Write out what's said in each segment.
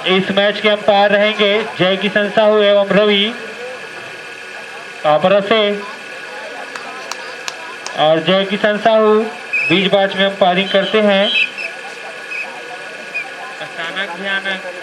इस match के umpire रहेंगे जय किशन साहू एवं रवि आबरा से। और जय किशन साहू बीच बैच में अंपायरिंग करते हैं। अचानक भयानक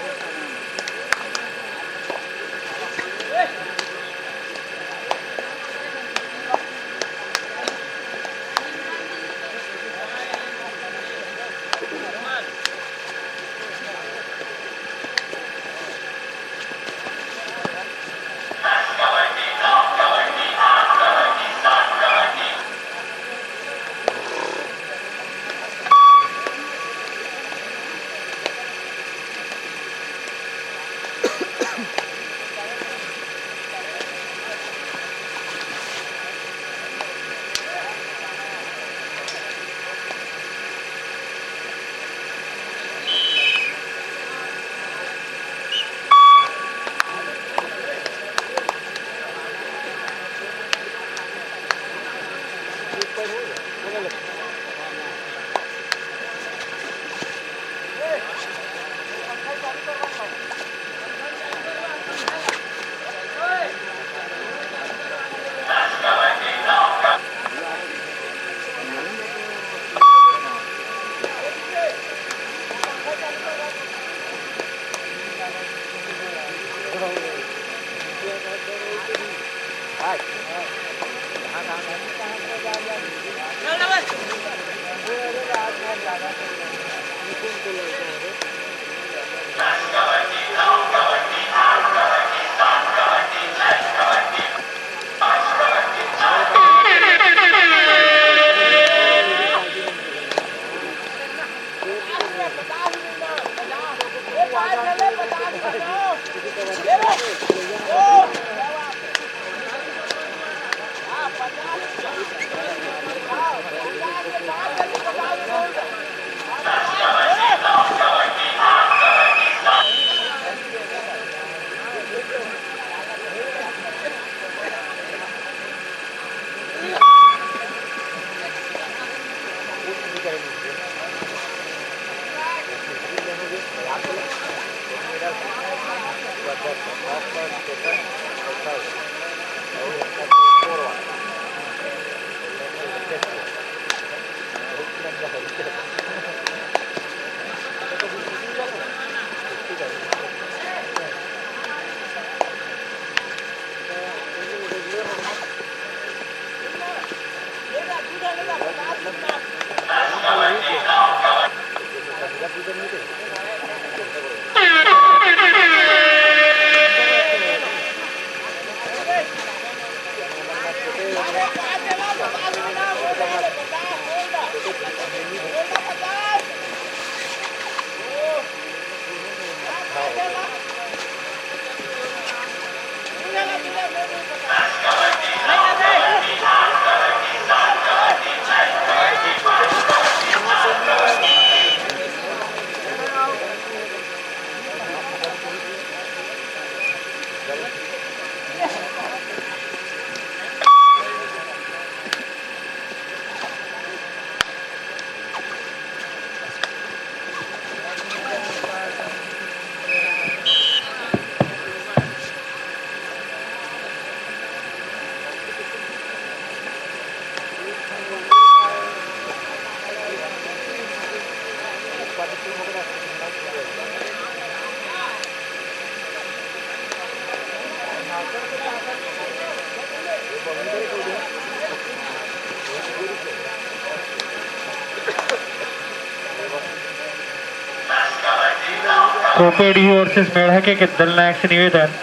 कोपेडी वर्सेस मेढ़ा के दल नायक से निवेदन।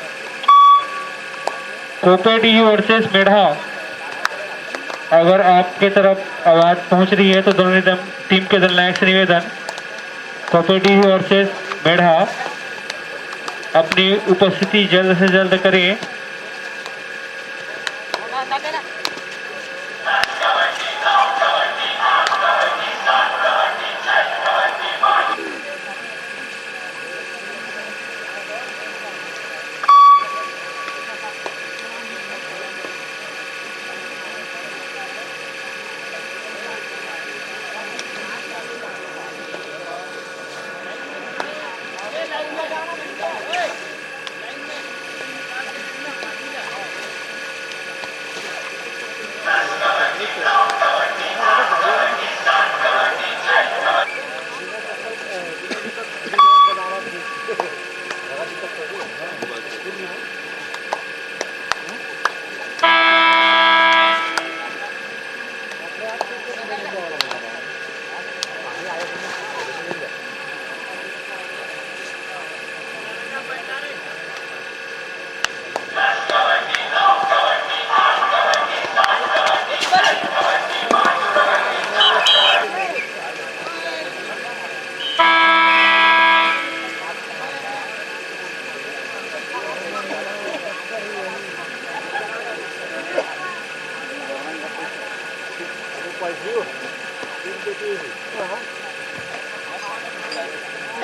कोपेडी वर्सेस मेढ़ा, अगर आपके तरफ आवाज पहुंच रही है तो दोनों टीम के दल नायक से निवेदन। कोपेडी वर्सेस मेढ़ा, अपनी उपस्थिति जल्द से जल्द करें।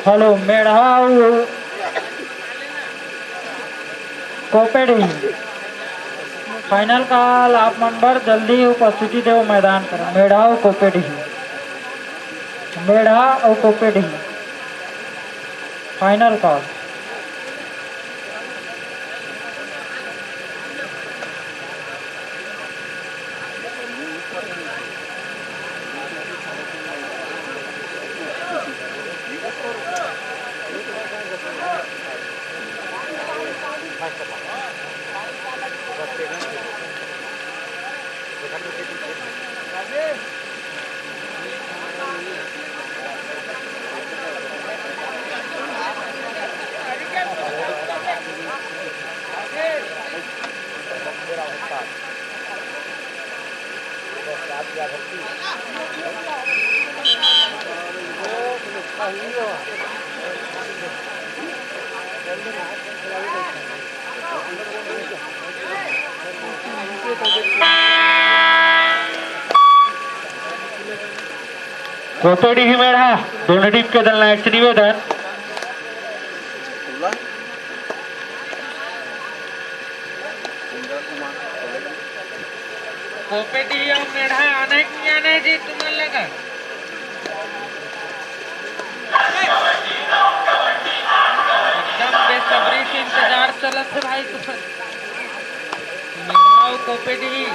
हेलो मेढा कोपेडी फाइनल काल आप मंबर जल्दी उपस्थिति देव मैदान पर मेढा कोपेडी मेढा और कोपेडी फाइनल काल कोपेडी ही मेढा दोनों टीम के दलनायक निवेदन कोपेडी और मेढा आने की आने जी तुम्हें लगा एकदम बेसब्री से इंतजार चलत है भाई तुम्हें मेढा और कोपेडी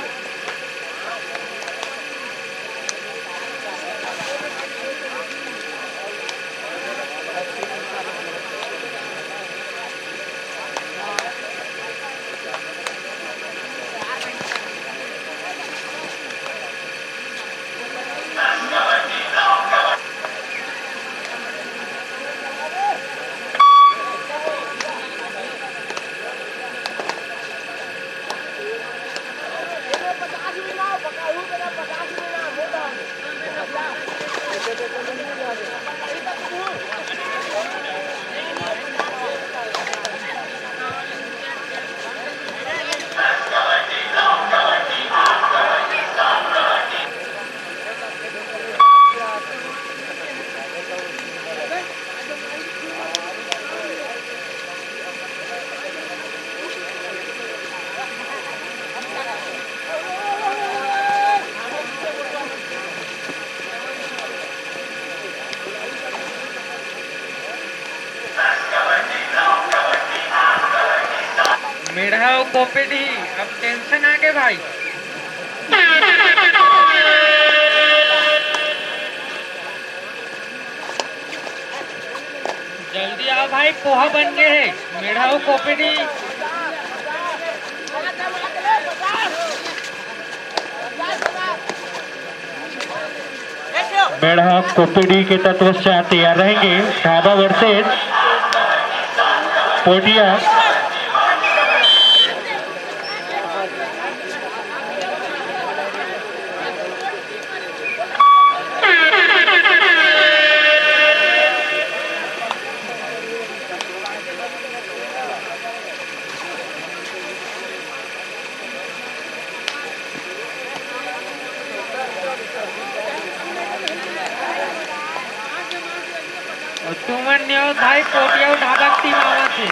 मेढा और कोपेडी अब टेंशन आ गए भाई जल्दी आओ भाई पोहा बन गए है मेढा और कोपेडी मेढा कोपेडी के तत्वश्चात तैयार रहेंगे ढाबा वर्सेस पोटिया तुमन ने भाई पोटिया ढाबा टीम आवा थे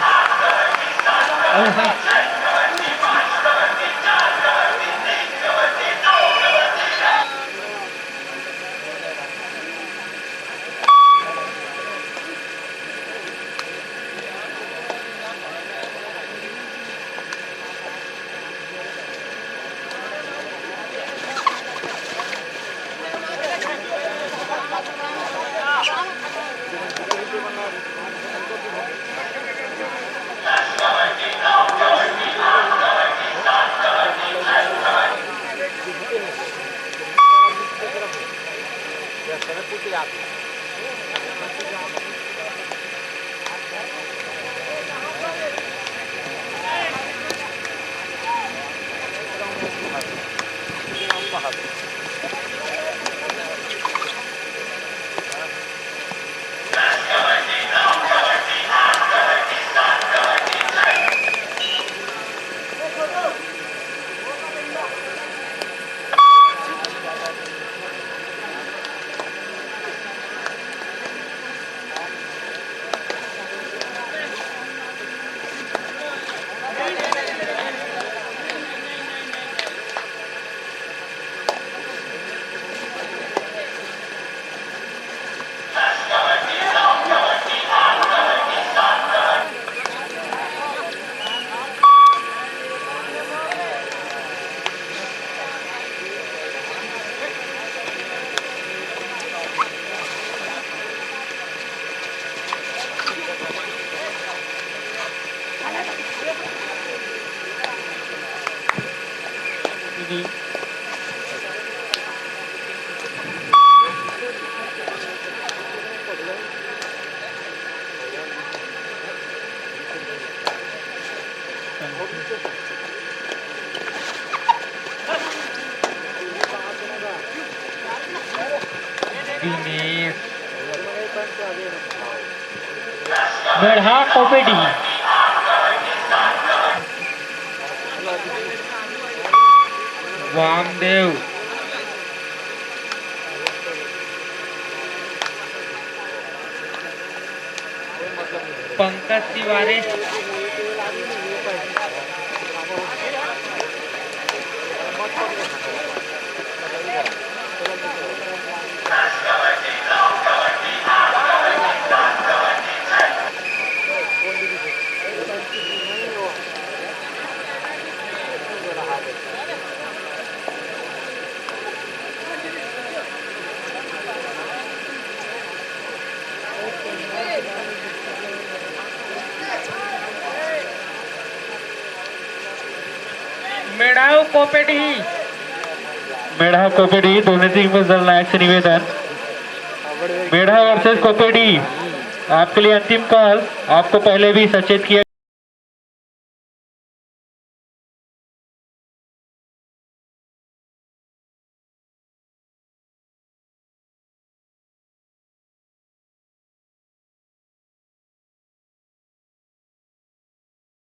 दिनेश मेढा कोपेडी वामदेव पंकज तिवारी मेढाव कोपेडी मेढा कोपेडी दोन्ही टीम बद्दल नायकचे निवेदन. मेढा वर्सेस कोपेडी, आपके लिए अंतिम कॉल. आपको पहले भी सचेत किया